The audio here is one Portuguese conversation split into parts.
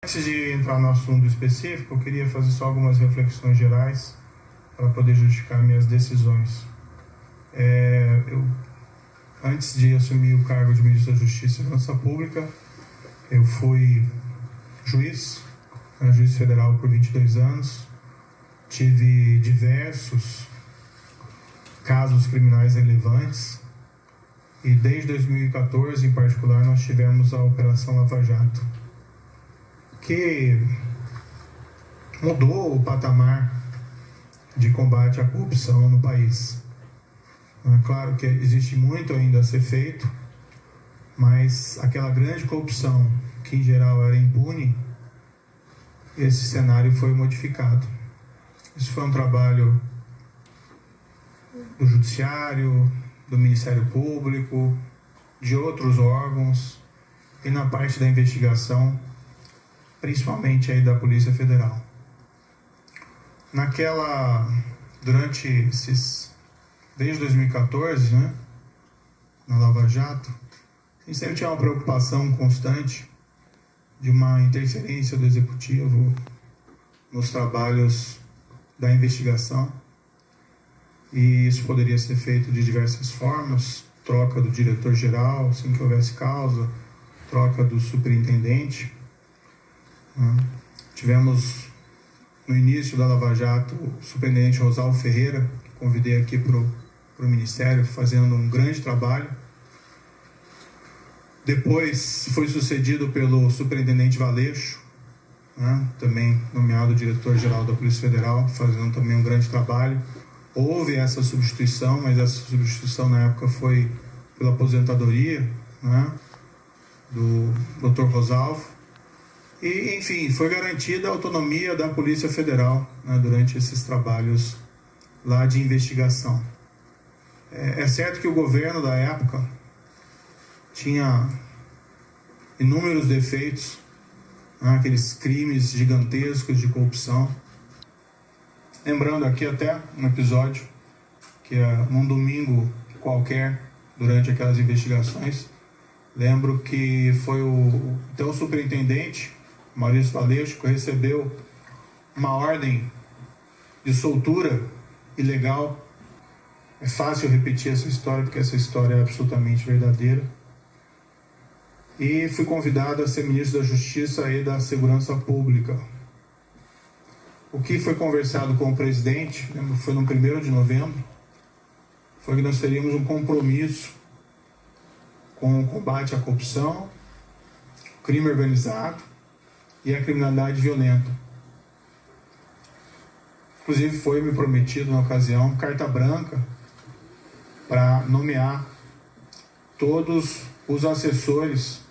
Antes de entrar no assunto específico, eu queria fazer só algumas reflexões gerais para poder justificar minhas decisões. Antes de assumir o cargo de Ministro da Justiça e Segurança Pública, eu fui juiz federal por 22 anos, tive diversos casos criminais relevantes e desde 2014, em particular, nós tivemos a Operação Lava Jato, que mudou o patamar de combate à corrupção no país. É claro que existe muito ainda a ser feito, mas aquela grande corrupção, que em geral era impune, esse cenário foi modificado. Isso foi um trabalho do Judiciário, do Ministério Público, de outros órgãos e na parte da investigação, principalmente aí da Polícia Federal. Desde 2014, na Lava Jato, a gente sempre tinha uma preocupação constante de uma interferência do Executivo nos trabalhos da investigação, e isso poderia ser feito de diversas formas: troca do diretor-geral, sem que houvesse causa, troca do superintendente. Tivemos, no início da Lava Jato, o superintendente Rosalvo Ferreira, que convidei aqui para o Ministério, fazendo um grande trabalho. Depois foi sucedido pelo superintendente Valeixo, também nomeado diretor-geral da Polícia Federal, fazendo também um grande trabalho. Houve essa substituição, mas essa substituição na época foi pela aposentadoria, do Dr. Rosalvo. E, enfim, foi garantida a autonomia da Polícia Federal, durante esses trabalhos lá de investigação. É certo que o governo da época tinha inúmeros defeitos, aqueles crimes gigantescos de corrupção. Lembrando aqui até um episódio que num domingo qualquer, durante aquelas investigações, lembro que foi o superintendente Maurício Valeixo, que recebeu uma ordem de soltura ilegal. É fácil repetir essa história, porque essa história é absolutamente verdadeira. E fui convidado a ser ministro da Justiça e da Segurança Pública. O que foi conversado com o presidente, foi no 1º de novembro, foi que nós teríamos um compromisso com o combate à corrupção, crime organizado e a criminalidade violenta. Inclusive foi me prometido na ocasião carta branca para nomear todos os assessores,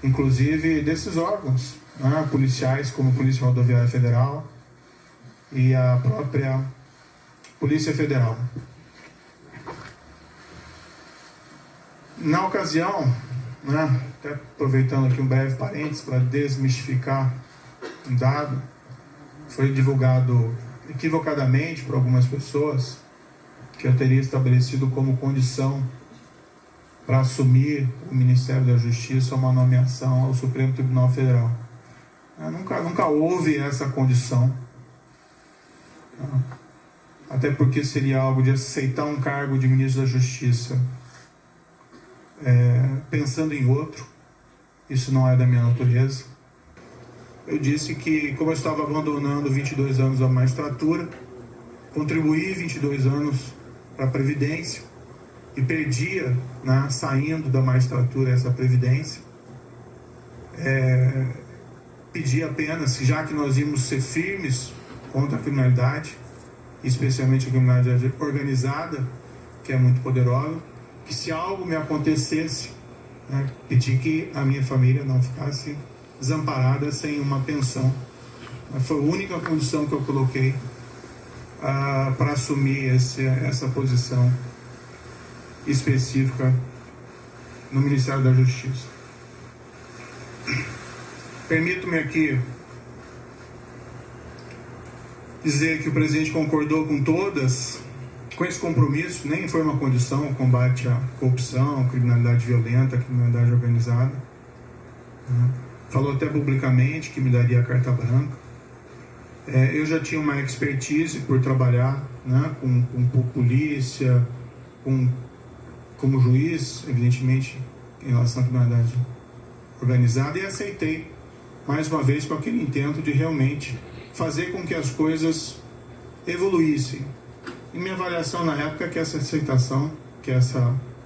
inclusive desses órgãos, policiais, como a Polícia Rodoviária Federal e a própria Polícia Federal. Na ocasião, até aproveitando aqui um breve parênteses para desmistificar um dado, foi divulgado equivocadamente por algumas pessoas que eu teria estabelecido como condição para assumir o Ministério da Justiça uma nomeação ao Supremo Tribunal Federal. Nunca houve essa condição, até porque seria algo de aceitar um cargo de Ministro da Justiça pensando em outro. Isso não é da minha natureza. Eu disse que, como eu estava abandonando 22 anos da magistratura, contribuí 22 anos para a Previdência e perdia, saindo da magistratura, essa Previdência, pedi apenas, já que nós íamos ser firmes contra a criminalidade, especialmente a criminalidade organizada, que é muito poderosa, que se algo me acontecesse, pedi que a minha família não ficasse desamparada sem uma pensão. Foi a única condição que eu coloquei para assumir essa posição específica no Ministério da Justiça. Permito-me aqui dizer que o presidente concordou com esse compromisso. Nem foi uma condição o combate à corrupção, criminalidade violenta, criminalidade organizada. falou até publicamente que me daria a carta branca. Eu já tinha uma expertise por trabalhar, né, com polícia, como juiz, evidentemente, em relação à criminalidade organizada, e aceitei, mais uma vez, com aquele intento de realmente fazer com que as coisas evoluíssem. E minha avaliação na época é que essa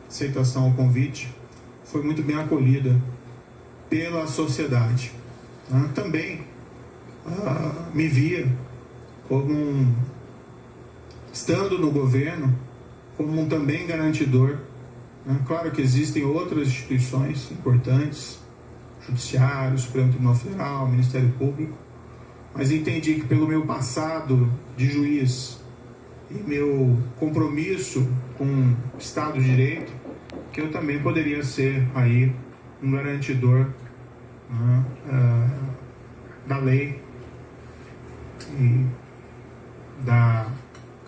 aceitação ao convite foi muito bem acolhida pela sociedade. Também me via como estando no governo, como também garantidor. Claro que existem outras instituições importantes, Judiciário, Supremo Tribunal Federal, Ministério Público, mas entendi que pelo meu passado de juiz e meu compromisso com o Estado de Direito, que eu também poderia ser aí um garantidor da lei e da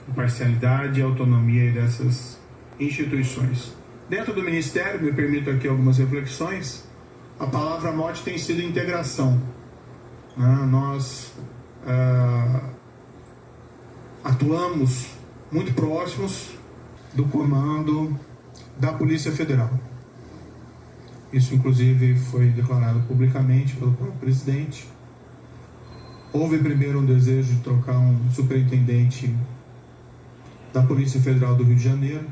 imparcialidade e autonomia dessas instituições. Dentro do Ministério, me permito aqui algumas reflexões, a palavra-mote tem sido integração. Nós atuamos muito próximos do comando da Polícia Federal. Isso, inclusive, foi declarado publicamente pelo próprio presidente. Houve primeiro um desejo de trocar um superintendente da Polícia Federal do Rio de Janeiro.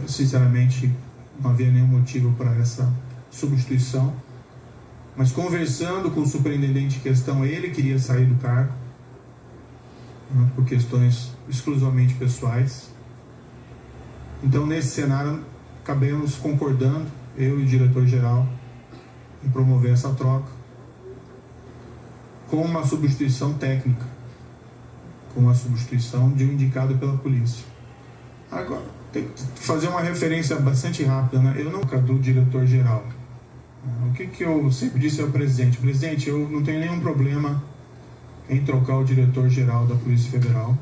Sinceramente, não havia nenhum motivo para essa substituição. Mas conversando com o superintendente em questão, ele queria sair do cargo, por questões exclusivamente pessoais. Então, nesse cenário, acabamos concordando, eu e o diretor-geral, em promover essa troca com uma substituição técnica, com uma substituição de um indicado pela polícia. Agora, tem que fazer uma referência bastante rápida, né? Eu não sou do diretor-geral. O que eu sempre disse ao presidente? Presidente, eu não tenho nenhum problema em trocar o diretor-geral da Polícia Federal,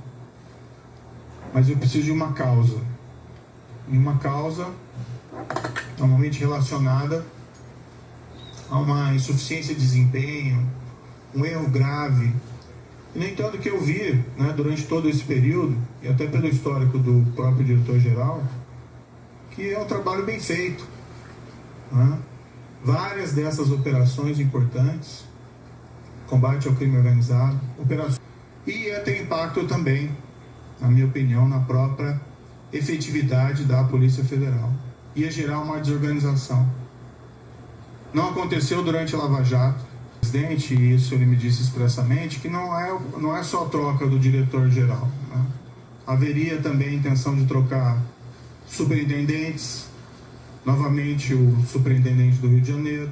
mas eu preciso de uma causa. E uma causa normalmente relacionada a uma insuficiência de desempenho, um erro grave. E, no entanto, que eu vi, né, durante todo esse período, e até pelo histórico do próprio diretor-geral, que é um trabalho bem feito. Né? Várias dessas operações importantes, combate ao crime organizado, operações, e ia ter impacto também, na minha opinião, na própria efetividade da Polícia Federal. Ia gerar uma desorganização. Não aconteceu durante a Lava Jato. O presidente, e isso ele me disse expressamente, que não é só a troca do diretor-geral. Né? Haveria também a intenção de trocar superintendentes, novamente o superintendente do Rio de Janeiro.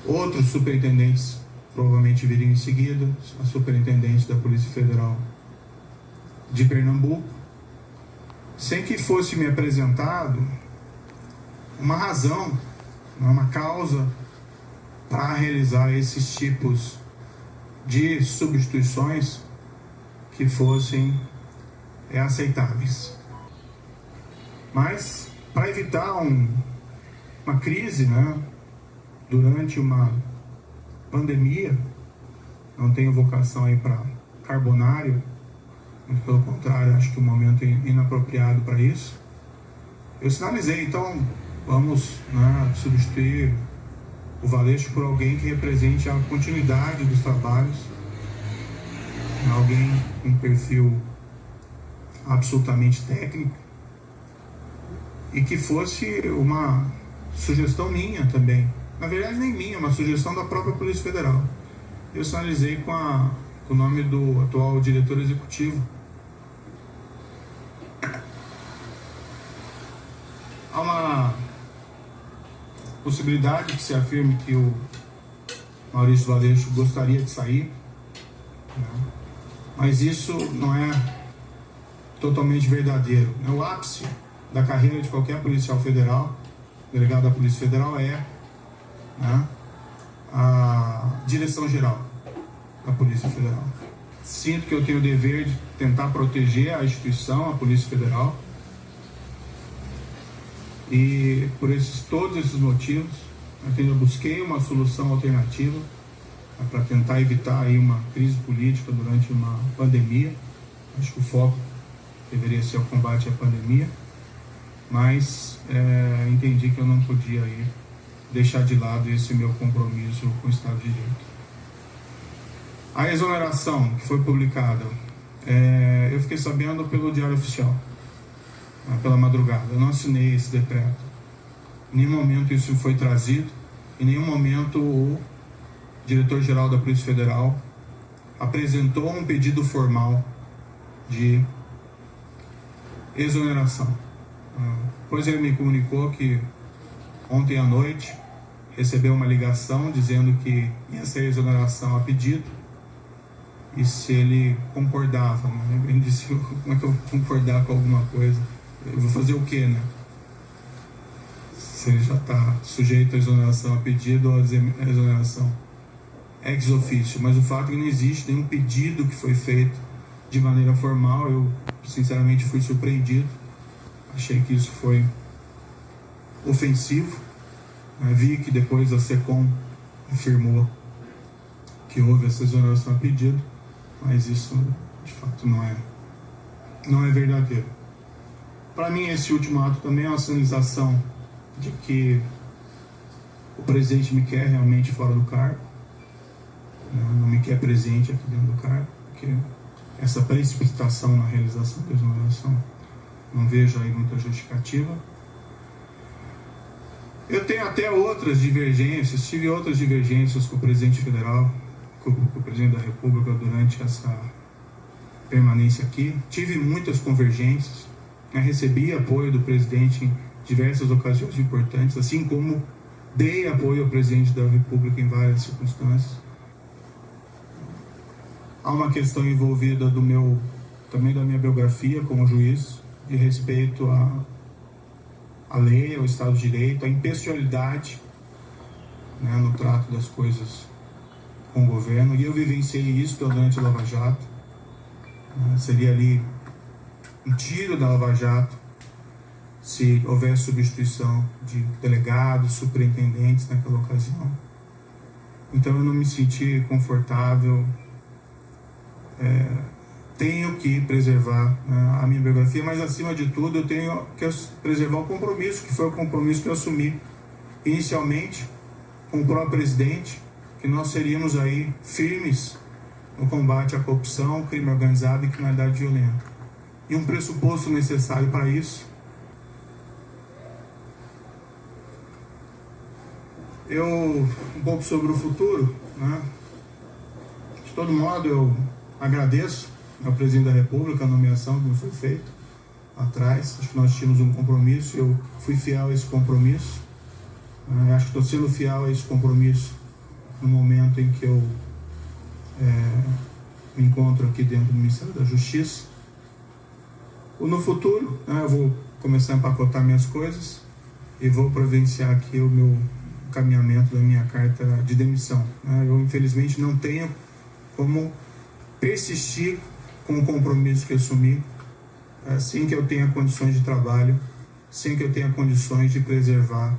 Outros superintendentes provavelmente viriam em seguida, a superintendente da Polícia Federal de Pernambuco, sem que fosse me apresentado uma razão, uma causa para realizar esses tipos de substituições que fossem aceitáveis. Mas, para evitar uma crise, né, durante uma pandemia, não tenho vocação aí para carbonário, mas pelo contrário, acho que o momento é inapropriado para isso. Eu sinalizei, então, vamos, né, substituir o Valeixo por alguém que represente a continuidade dos trabalhos, alguém com um perfil absolutamente técnico e que fosse uma sugestão minha também. Na verdade, nem minha, uma sugestão da própria Polícia Federal. Eu sinalizei com o nome do atual diretor executivo. Há uma possibilidade que se afirme que o Maurício Valeixo gostaria de sair, né? Mas isso não é totalmente verdadeiro. O ápice da carreira de qualquer policial federal, delegado da Polícia Federal, é, né, a direção geral da Polícia Federal. Sinto que eu tenho o dever de tentar proteger a instituição, a Polícia Federal, E por todos esses motivos, eu busquei uma solução alternativa para tentar evitar aí uma crise política durante uma pandemia. Acho que o foco deveria ser o combate à pandemia, mas entendi que eu não podia aí deixar de lado esse meu compromisso com o Estado de Direito. A exoneração que foi publicada, eu fiquei sabendo pelo Diário Oficial, pela madrugada. Eu não assinei esse decreto. Em nenhum momento isso foi trazido, em nenhum momento o diretor-geral da Polícia Federal apresentou um pedido formal de exoneração. Pois ele me comunicou que ontem à noite recebeu uma ligação dizendo que ia ser exoneração a pedido e se ele concordava, né? Ele disse, como é que eu vou concordar com alguma coisa? Eu vou fazer o quê, né? Se ele já está sujeito a exoneração a pedido ou a exoneração ex officio, mas o fato é que não existe nenhum pedido que foi feito de maneira formal. Eu sinceramente fui surpreendido, achei que isso foi ofensivo. Vi que depois a SECOM afirmou que houve essa exoneração a pedido, mas isso de fato não é verdadeiro. Para mim, esse último ato também é uma sinalização de que o presidente me quer realmente fora do cargo, não me quer presente aqui dentro do cargo, porque essa precipitação na realização da exoneração não vejo aí muita justificativa. Eu tenho até outras divergências, tive outras divergências com o presidente federal, com o presidente da República durante essa permanência aqui. Tive muitas convergências, recebi apoio do presidente em diversas ocasiões importantes, assim como dei apoio ao presidente da República em várias circunstâncias. Há uma questão envolvida também da minha biografia como juiz, de respeito à lei, ao Estado de Direito, à impessoalidade, né, no trato das coisas com o governo, e eu vivenciei isso durante a Lava Jato. Seria ali um tiro da Lava Jato se houvesse substituição de delegados, superintendentes naquela ocasião. Então eu não me senti confortável. Tenho que preservar a minha biografia, mas acima de tudo eu tenho que preservar o compromisso, que foi o compromisso que eu assumi inicialmente com o próprio presidente, que nós seríamos aí firmes no combate à corrupção, crime organizado e criminalidade violenta. E um pressuposto necessário para isso, um pouco sobre o futuro, né? De todo modo, eu agradeço ao presidente da República a nomeação que me foi feita atrás. Acho que nós tínhamos um compromisso, eu fui fiel a esse compromisso. Acho que estou sendo fiel a esse compromisso no momento em que eu me encontro aqui dentro do Ministério da Justiça. No futuro, eu vou começar a empacotar minhas coisas e vou providenciar aqui o meu encaminhamento da minha carta de demissão. Eu, infelizmente, não tenho como persistir com o compromisso que assumi, sem que eu tenha condições de trabalho, sem que eu tenha condições de preservar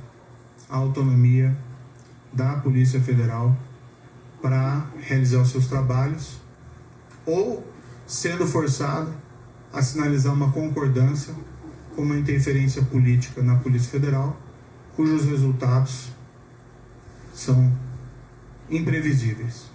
a autonomia da Polícia Federal para realizar os seus trabalhos, ou sendo forçado a sinalizar uma concordância com uma interferência política na Polícia Federal, cujos resultados são imprevisíveis.